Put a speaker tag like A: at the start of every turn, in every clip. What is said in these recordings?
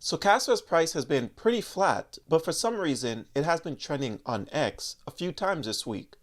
A: So Caspa's price has been pretty flat, but for some reason it has been trending on X a few times this week.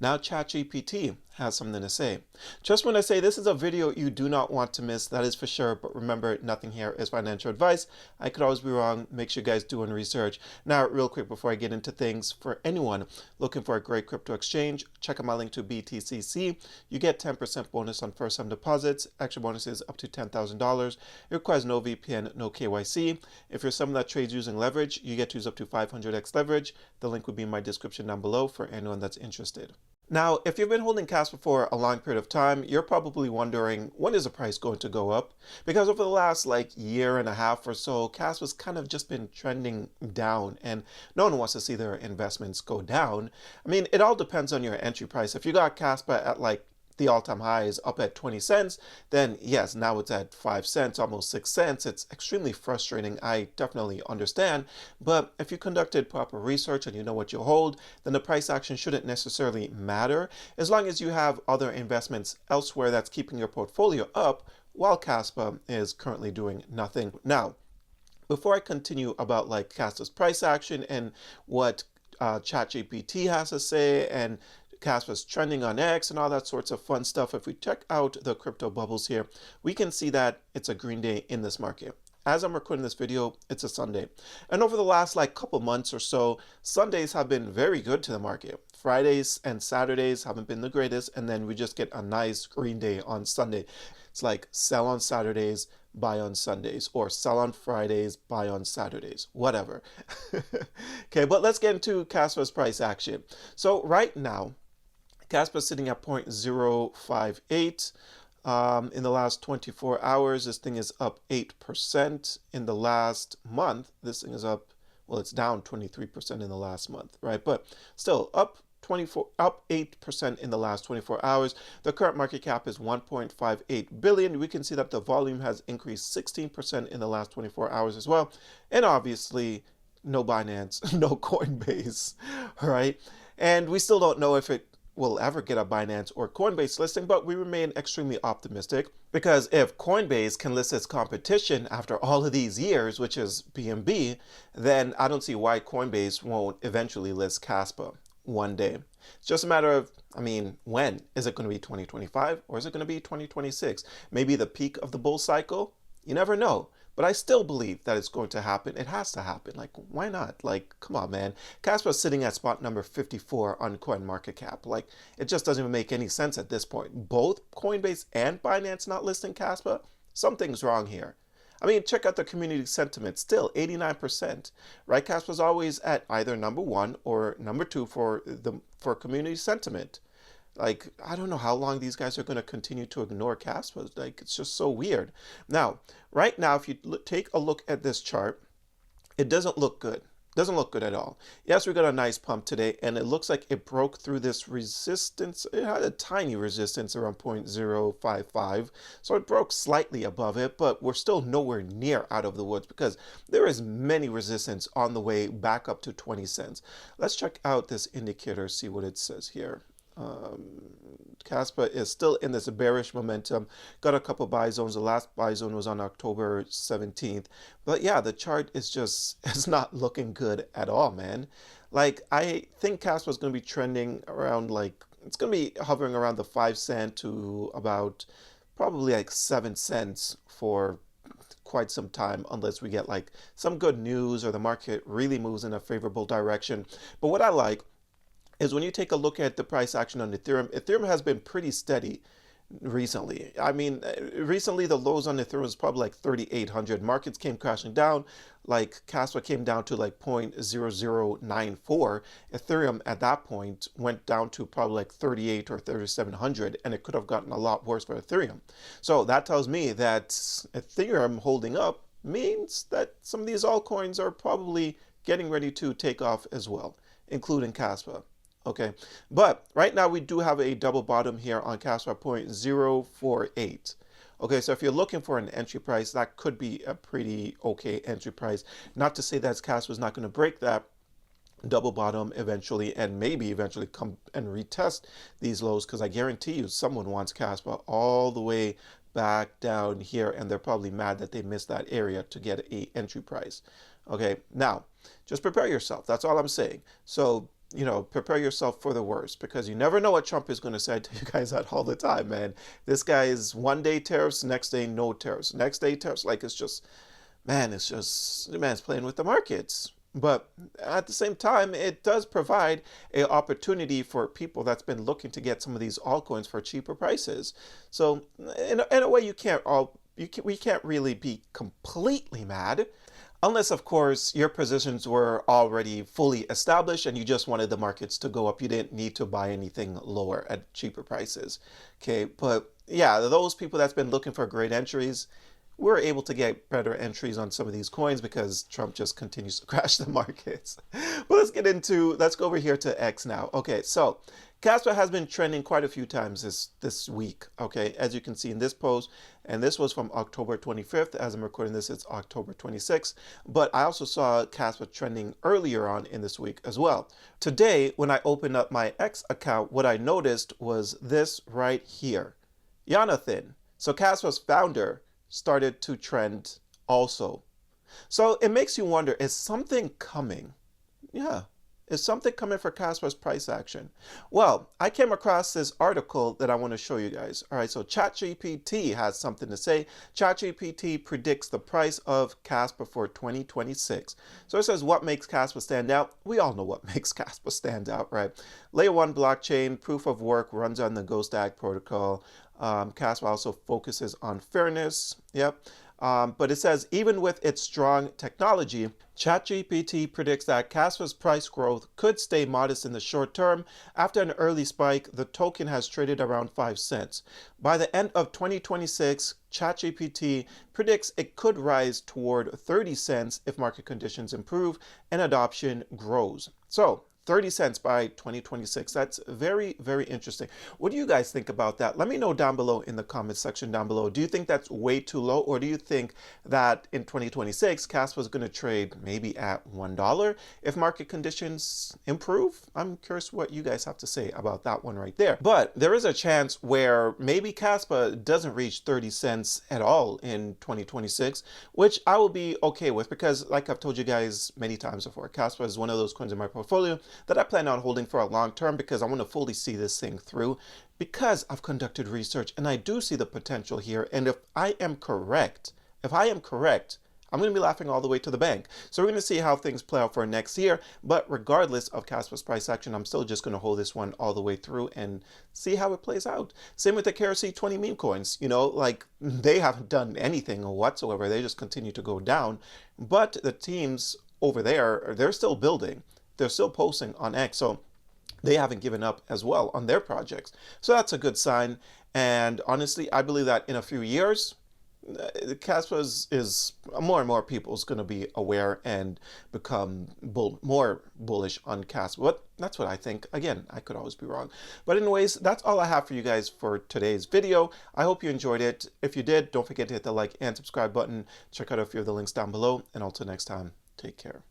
A: Now Chatgpt has something to say. Just when I say this is a video you do not want to miss, that is for sure, but remember, nothing here is financial advice. I could always be wrong. Make sure you guys do your research. Now, real quick before I get into things, for anyone looking for a great crypto exchange, check out my link to BTCC. You get 10% bonus on first time deposits, extra bonuses up to $10,000. It requires no VPN, no KYC. If you're someone that trades using leverage, you get to use up to 500x leverage. The link will be in my description down below for anyone that's interested. Now, if you've been holding Caspa for a long period of time, you're probably wondering, when is the price going to go up? Because over the last year and a half or so, Caspa's kind of just been trending down, and no one wants to see their investments go down. I mean, it all depends on your entry price. If you got Caspa at the all-time high is up at 20 cents, then yes, now it's at 5 cents, almost 6 cents. It's extremely frustrating. I definitely understand. But if you conducted proper research and you know what you hold, then the price action shouldn't necessarily matter as long as you have other investments elsewhere that's keeping your portfolio up while Caspa is currently doing nothing. Now, before I continue about Caspa's price action and what ChatGPT has to say and Kaspa's trending on X and all that sorts of fun stuff. If we check out the crypto bubbles here, we can see that it's a green day in this market. As I'm recording this video, it's a Sunday. And over the last couple months or so, Sundays have been very good to the market. Fridays and Saturdays haven't been the greatest, and then we just get a nice green day on Sunday. It's like sell on Saturdays, buy on Sundays, or sell on Fridays, buy on Saturdays, whatever. Okay, but let's get into Kaspa's price action. So right now, Caspa is sitting at 0.058. In the last 24 hours, this thing is up 8%. In the last month, this thing is up, well, it's down 23% in the last month, right? But still up 8% in the last 24 hours. The current market cap is 1.58 billion. We can see that the volume has increased 16% in the last 24 hours as well. And obviously, no Binance, no Coinbase, right? And we still don't know if it will ever get a Binance or Coinbase listing, but we remain extremely optimistic because if Coinbase can list its competition after all of these years, which is BNB, then I don't see why Coinbase won't eventually list Caspa one day. It's just a matter of, when? Is it going to be 2025 or is it going to be 2026? Maybe the peak of the bull cycle? You never know. But I still believe that it's going to happen. It has to happen. Why not? Come on, man. Caspa's sitting at spot number 54 on CoinMarketCap. It just doesn't even make any sense at this point. Both Coinbase and Binance not listing Caspa? Something's wrong here. Check out the community sentiment. Still 89%, right? Caspa's always at either number 1 or number 2 for community sentiment. I don't know how long these guys are going to continue to ignore Caspa. It's just so weird. Now, right now, if you take a look at this chart, it doesn't look good. Doesn't look good at all. Yes, we got a nice pump today, and it looks like it broke through this resistance. It had a tiny resistance around 0.055, so it broke slightly above it, but we're still nowhere near out of the woods because there is many resistance on the way back up to 20 cents. Let's check out this indicator, see what it says here. Caspa is still in this bearish momentum. Got a couple buy zones. The last buy zone was on October 17th. But yeah, the chart is it's not looking good at all, man. I think Caspa is going to be trending around it's going to be hovering around the 5 cent to about probably 7 cents for quite some time unless we get some good news or the market really moves in a favorable direction. But what I like is when you take a look at the price action on Ethereum has been pretty steady recently. Recently the lows on Ethereum was probably 3,800. Markets came crashing down. Caspa came down to 0.0094. Ethereum at that point went down to probably 38 or 3,700, and it could have gotten a lot worse for Ethereum. So that tells me that Ethereum holding up means that some of these altcoins are probably getting ready to take off as well, including Caspa. Okay, but right now we do have a double bottom here on Caspa 0.048. Okay, so if you're looking for an entry price, that could be a pretty okay entry price. Not to say that Caspa is not going to break that double bottom eventually and maybe eventually come and retest these lows, because I guarantee you someone wants Caspa all the way back down here, and they're probably mad that they missed that area to get a entry price. Okay, now just prepare yourself. That's all I'm saying. So, you know, prepare yourself for the worst, because you never know what Trump is going to say to you guys at all the time, man. This guy is one day tariffs, next day no tariffs, next day tariffs. Like, it's just, man, it's just, the man's playing with the markets. But at the same time, it does provide an opportunity for people that's been looking to get some of these altcoins for cheaper prices. So in a way, we can't really be completely mad. Unless, of course, your positions were already fully established and you just wanted the markets to go up. You didn't need to buy anything lower at cheaper prices. Okay, but yeah, those people that's been looking for great entries, we're able to get better entries on some of these coins because Trump just continues to crash the markets. But let's go over here to X now. Okay, so Caspa has been trending quite a few times this week, okay, as you can see in this post, and this was from October 25th. As I'm recording this, it's October 26th, but I also saw Caspa trending earlier on in this week as well. Today, when I opened up my X account, what I noticed was this right here, Jonathan. So Caspa's founder started to trend also. So it makes you wonder, is something coming? Yeah. Is something coming for Caspa's price action? Well, I came across this article that I want to show you guys. All right, so Chatgpt has something to say. Chatgpt predicts the price of Caspa for 2026. So it says, what makes Caspa stand out? We all know what makes Caspa stand out, right? Layer 1 blockchain, proof of work, runs on the GoStack protocol. Caspa also focuses on fairness. Yep. But it says, even with its strong technology, Chatgpt predicts that Caspa's price growth could stay modest in the short term. After an early spike, the token has traded around 5 cents. By the end of 2026, Chatgpt predicts it could rise toward 30 cents if market conditions improve and adoption grows. So 30 cents by 2026. That's very, very interesting. What do you guys think about that? Let me know down below in the comments section down below. Do you think that's way too low, or do you think that in 2026, Caspa is going to trade maybe at $1 if market conditions improve? I'm curious what you guys have to say about that one right there. But there is a chance where maybe Caspa doesn't reach 30 cents at all in 2026, which I will be okay with, because like I've told you guys many times before, Caspa is one of those coins in my portfolio that I plan on holding for a long term, because I want to fully see this thing through, because I've conducted research and I do see the potential here. And if I am correct, I'm going to be laughing all the way to the bank. So we're going to see how things play out for next year. But regardless of Caspa's price action, I'm still just going to hold this one all the way through and see how it plays out. Same with the KRC20 meme coins. You know, like, they haven't done anything whatsoever. They just continue to go down. But the teams over there, they're still building. They're still posting on X, so they haven't given up as well on their projects. So that's a good sign. And honestly, I believe that in a few years, Caspa is more and more people is going to be aware and become more bullish on Caspa. But that's what I think. Again, I could always be wrong. But anyways, that's all I have for you guys for today's video. I hope you enjoyed it. If you did, don't forget to hit the like and subscribe button. Check out a few of the links down below. And until next time, take care.